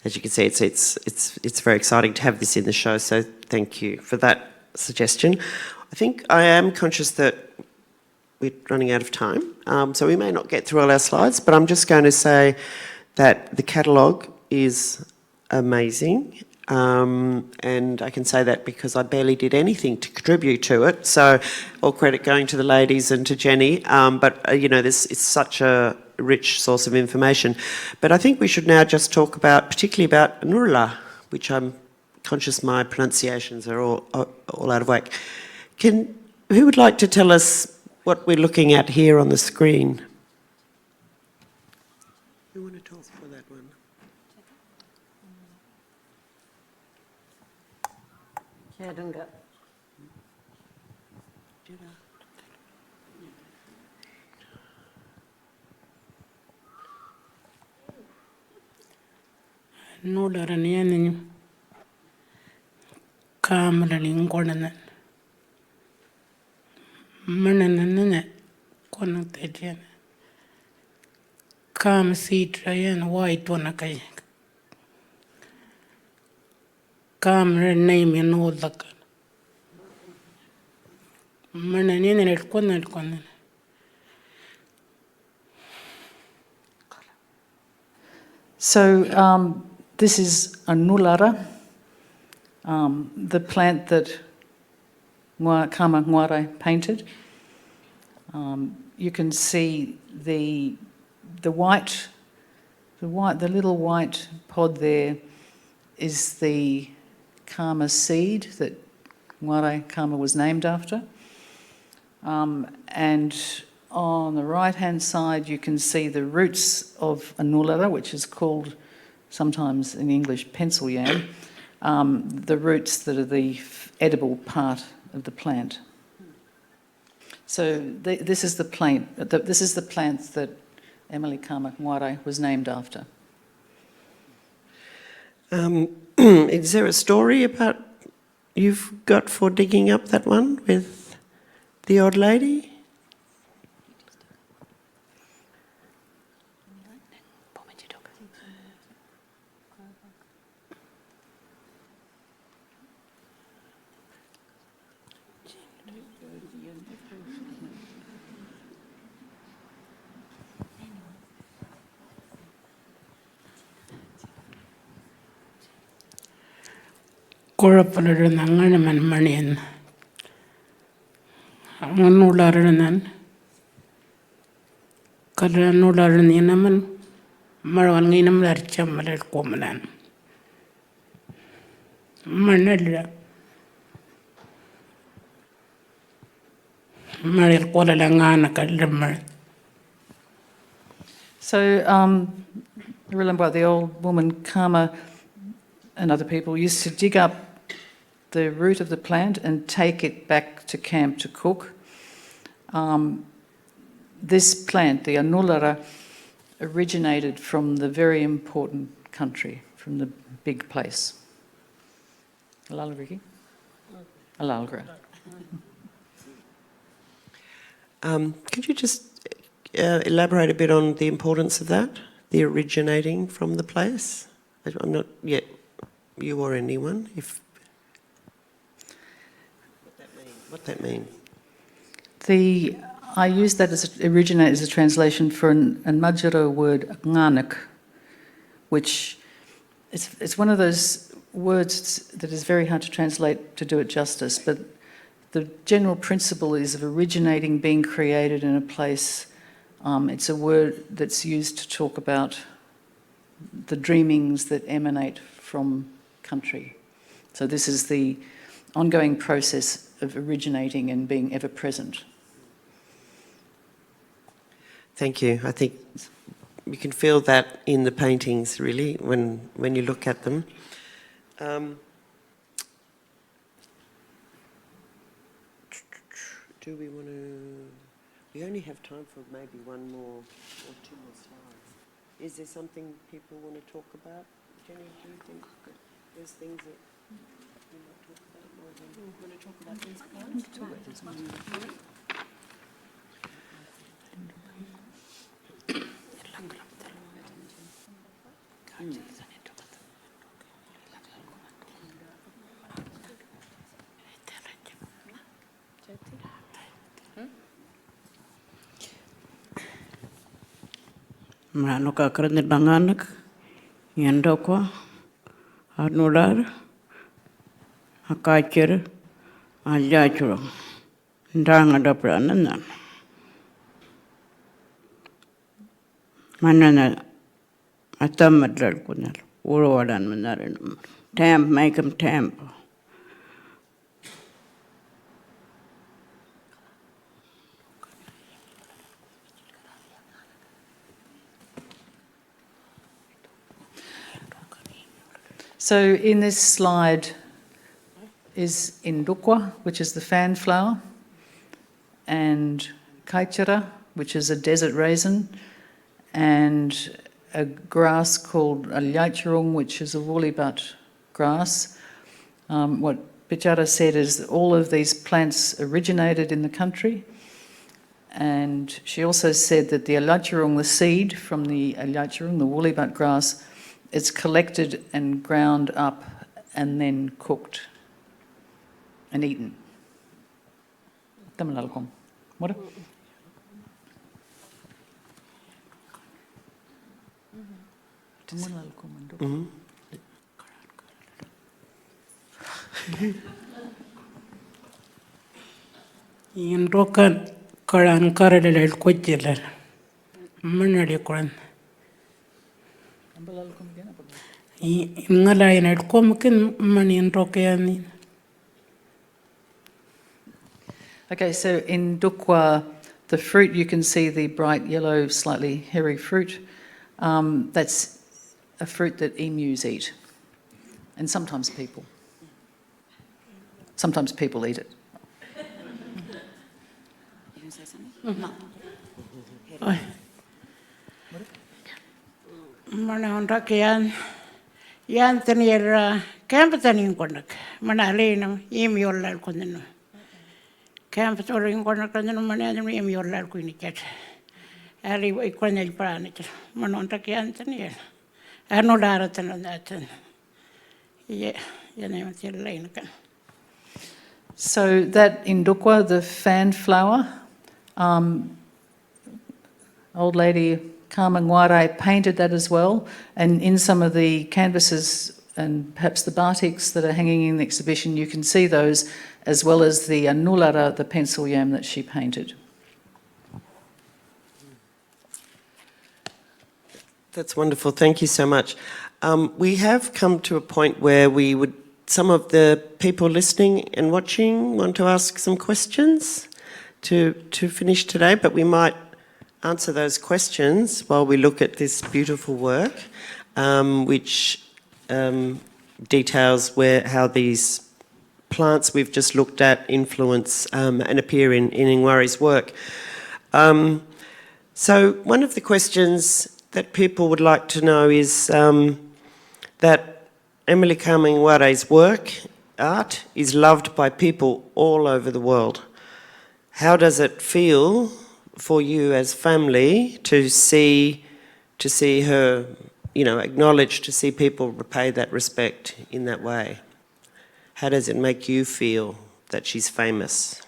as you can see, it's very exciting to have this in the show. So thank you for that suggestion. I think I am conscious that we're running out of time, so we may not get through all our slides, but I'm just going to say that the catalogue is amazing, and I can say that because I barely did anything to contribute to it, so all credit going to the ladies and to Jenny, but it's such a rich source of information. But I think we should now just talk particularly about Nurla, which I'm conscious my pronunciations are all out of whack. Who would like to tell us what we're looking at here on the screen? Who want to talk for that one? No, there are any camera in Gordon. Manana connected. Come see Trayan white one a kayak. Come name in all the Manan in it connect. So this is a nulara, the plant that Kam Kngwarray painted. You can see the little white pod there is the Kama seed that Kama was named after. And on the right-hand side, you can see the roots of a nulara, which is called sometimes in English pencil yam, the roots that are the edible part of the plant. So this is the plant. This is the plant that Emily Kam Kngwarray was named after. Is there a story about you've got for digging up that one with the odd lady? Kuഴപ്പമില്ല അങ്ങനെ മൺമണിയെന്ന് അങ്ങനുള്ളവരുടെ കല്യാണമുള്ളവരുടെ നമ്മൾ മഴ വങ്ങി നമ്മൾ അരച്ച മല കോമലാണ് മണ്ണല്ല മഴയിൽ കൊലലങ്ങാന കല്ലും മഴ. So, remember the old woman Kama and other people used to dig up the root of the plant and take it back to camp to cook. This plant, the Anmatyerr, originated from the very important country, from the big place. Alalgriki? Alalgra. Could you just elaborate a bit on the importance of that, the originating from the place? I'm not yet, you or anyone, if... What that mean? I use that as originate as a translation for an Anmatyerr word, nganak, which it's one of those words that is very hard to translate to do it justice, but the general principle is of originating, being created in a place. It's a word that's used to talk about the dreamings that emanate from country. So this is the ongoing process of originating and being ever present. Thank you. I think you can feel that in the paintings, really, when you look at them. Do we want to... We only have time for maybe one more or two more slides. Is there something people want to talk about? Jenny, do you think there's things that you might talk about more than... You want to talk about these plants? Talk about these ones. Mano kakran danganak yandoko Anmatyerr Anmatyerr Alliachuro ndanga dapranan manana atamadral kunal urowadan manaran tamp make them tamp. So in this slide is Indukwa, which is the fan flower, and Kaitara, which is a desert raisin, and a grass called Anmatyerr, which is a woolly butt grass. What Bichara said is that all of these plants originated in the country, and she also said that the Anmatyerr, the seed from the Anmatyerr, the woolly butt grass, it's collected and ground up and then cooked and eaten. What? Inrokan karan karalel kochilal manadi kuran ingala ina komkin man inrokani. Okay, so in Dukwa, the fruit, you can see the bright yellow, slightly hairy fruit. That's a fruit that emus eat, and sometimes people. Sometimes people eat it. You can say something? No. Mana onrak yan tanira campatanin konak mana alena emiolal konno campatorin konak konno mana emiolal kuiniket ali ikonel pranit mana onrak yan tanir ano daratan natan ye yana matil lain kan. So that Indukwa, the fan flower, old lady Kam Kngwarray painted that as well, and in some of the canvases and perhaps the batiks that are hanging in the exhibition, you can see those, as well as the nulara, the pencil yam that she painted. That's wonderful. Thank you so much. We have come to a point where some of the people listening and watching want to ask some questions to finish today, but we might answer those questions while we look at this beautiful work, which details how these plants we've just looked at influence and appear in Kngwarray's work. So one of the questions that people would like to know is that Emily Kam Kngwarray's art is loved by people all over the world. How does it feel for you as family to see her, acknowledged, to see people repay that respect in that way? How does it make you feel that she's famous?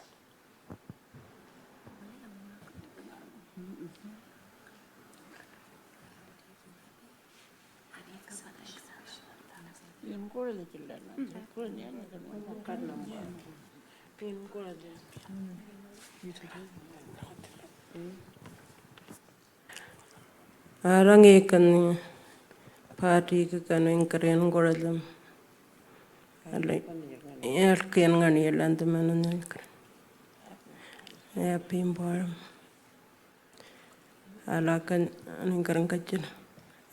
Arangi kan party kan ingkaren goralam. Alai erken ngani land manan. Ya pimbor. Alakan ingkaren kachin.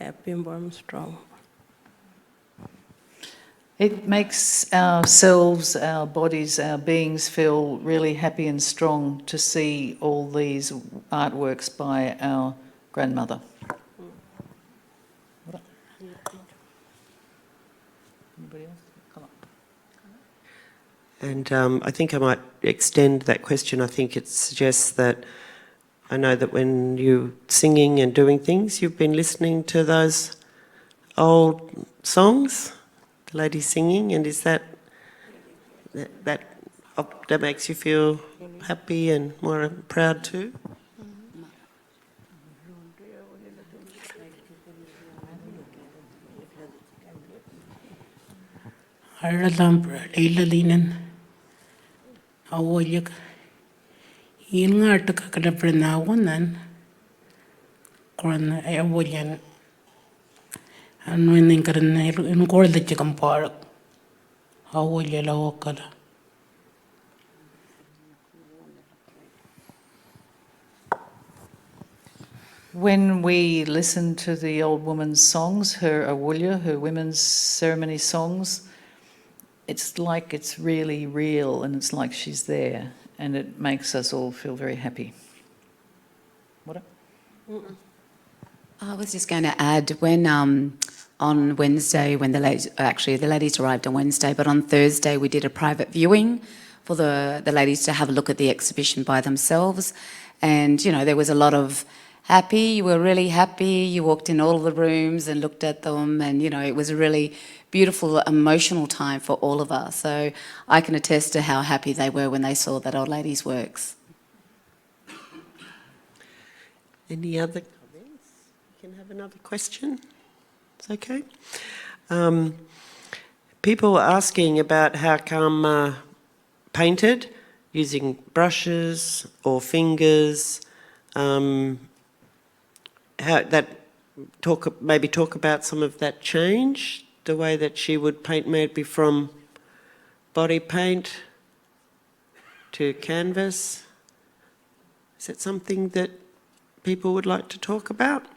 Ya pimbor strong. It makes ourselves, our bodies, our beings feel really happy and strong to see all these artworks by our grandmother. Anybody else? Come on. And I think I might extend that question. I think it suggests that I know that when you're singing and doing things, you've been listening to those old songs, the lady singing, and is that makes you feel happy and more proud too? Ilalinan awoyak ingat ka prenawanan korna awoyan anu ninkarna in korda chikam park awoyala wakala. When we listen to the old woman's songs, her awulya, her women's ceremony songs, it's like it's really real and it's like she's there and it makes us all feel very happy. What? I was just going to add, when on Wednesday, when the ladies arrived on Wednesday, but on Thursday we did a private viewing for the ladies to have a look at the exhibition by themselves, and there was a lot of happy. You were really happy. You walked in all the rooms and looked at them, and it was a really beautiful, emotional time for all of us. So I can attest to how happy they were when they saw that old lady's works. Any other comments? You can have another question. It's okay. People were asking about how Kam painted using brushes or fingers. Maybe talk about some of that change, the way that she would paint maybe from body paint to canvas. Is that something that people would like to talk about?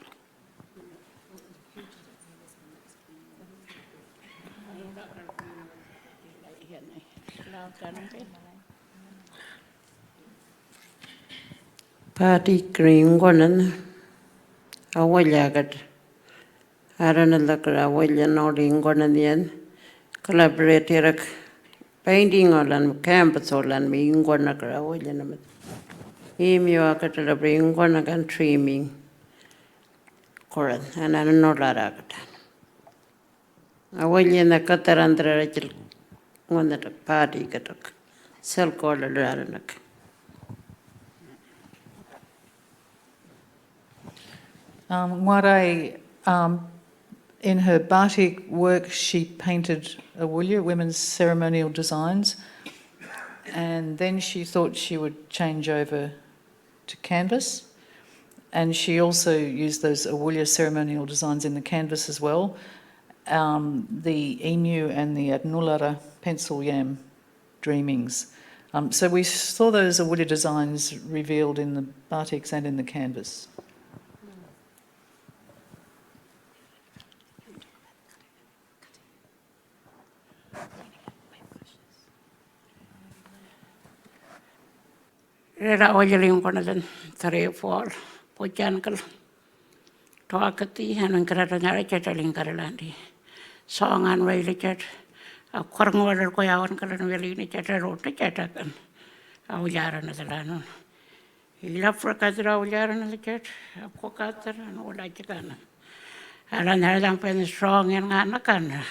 Party green one. Awalyagat Arrernte Awalian Ingonadian collaborated painting on campus or land me Ingonaka Awalian. Emiwaka to bring Gonagan trimming Coran and I don't know that. Awalian the Catarandra one that a party got selkoolalaaranak. Kngwarray, in her batik work, she painted awulya, women's ceremonial designs, and then she thought she would change over to canvas, and she also used those awulya ceremonial designs in the canvas as well, the emu and the Anmatyerr pencil yam dreamings. So we saw those awulya designs revealed in the batiks and in the canvas. Rera ojeling konadan tare for pojankal toakati hanan karatanyara chataling karalandi songan waili chat a korngwar ko yawan karan weli ni chatarota chatakan awjaran adalano ila frakadra awjaran chat a kokatra no la chakana alan hadan pen strong en nganakan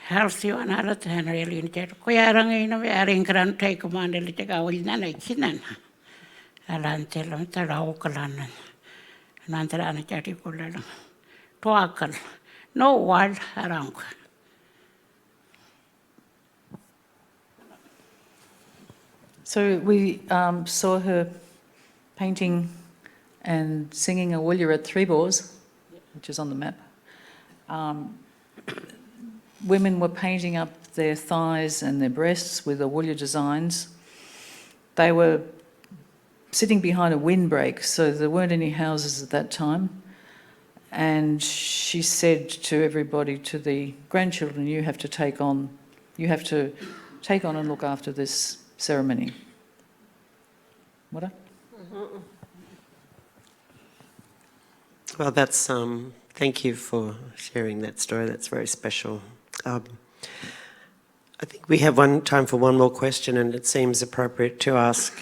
healthy one alat and really in chat. Koyarang in a very grand take command a little go in an chinan. Arrernte and Kalkadoon and Anmatyerr. Toakal. No word around. So we saw her painting and singing awulya at Three Bores, which is on the map. Women were painting up their thighs and their breasts with awulya designs. They were sitting behind a windbreak, so there weren't any houses at that time. And she said to everybody, to the grandchildren, you have to take on and look after this ceremony. What? Well, that's thank you for sharing that story. That's very special. I think we have time for one more question, and it seems appropriate to ask,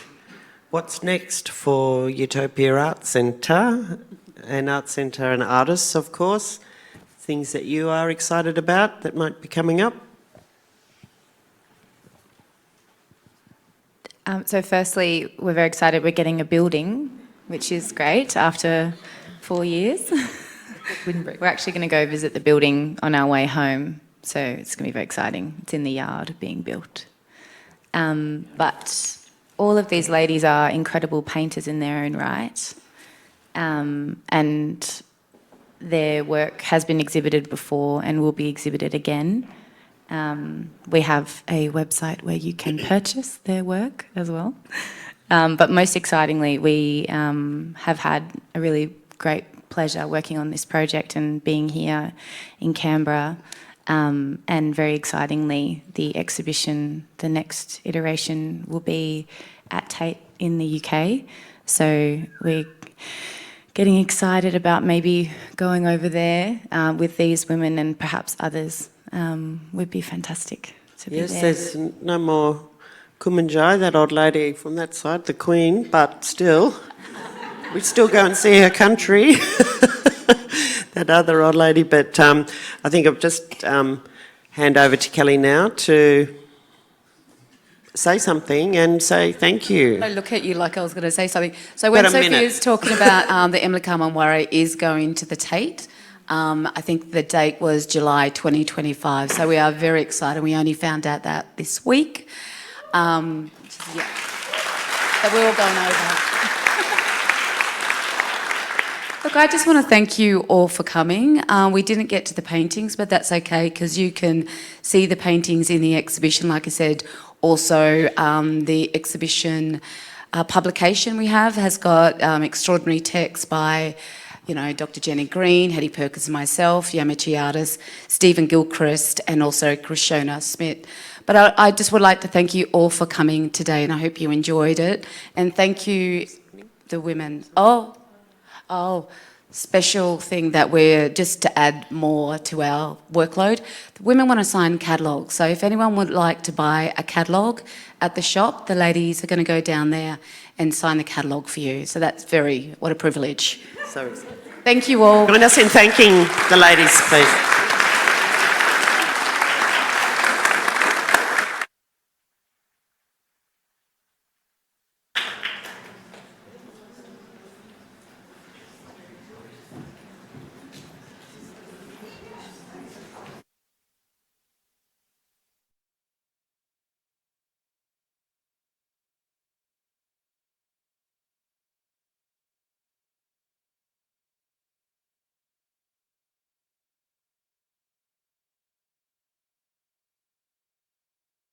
what's next for Utopia Art Centre and artists, of course? Things that you are excited about that might be coming up? So firstly, we're very excited we're getting a building, which is great after 4 years. We're actually going to go visit the building on our way home. So it's going to be very exciting. It's in the yard being built. But all of these ladies are incredible painters in their own right. And their work has been exhibited before and will be exhibited again. We have a website where you can purchase their work as well. But most excitingly, we have had a really great pleasure working on this project and being here in Canberra. And very excitingly, the exhibition, the next iteration, will be at Tate in the UK. So we're getting excited about maybe going over there with these women and perhaps others. Would be fantastic to be there. Yes, there's no more Kumanjai, that old lady from that side, the Queen, but still, we still go and see her country. That other old lady, but I think I'll just hand over to Kelli now to say something and say thank you. I look at you like I was going to say something. So when Sophia's talking about the Emily Kam Kngwarray is going to the Tate, I think the date was July 2025. So we are very excited. We only found out that this week. Yeah. So we're all going over. Look, I just want to thank you all for coming. We didn't get to the paintings, but that's okay because you can see the paintings in the exhibition. Like I said, also the exhibition publication we have has got extraordinary text by, Dr. Jenny Green, Hetti Perkins and myself, amateur artist, Stephen Gilchrist, and also Krishona Smith. But I just would like to thank you all for coming today, and I hope you enjoyed it. And thank you, the women. Special thing that we're, just to add more to our workload, the women want to sign catalogues. So if anyone would like to buy a catalogue at the shop, the ladies are going to go down there and sign the catalogue for you. So that's what a privilege. So, thank you all. join us in thanking the ladies, please.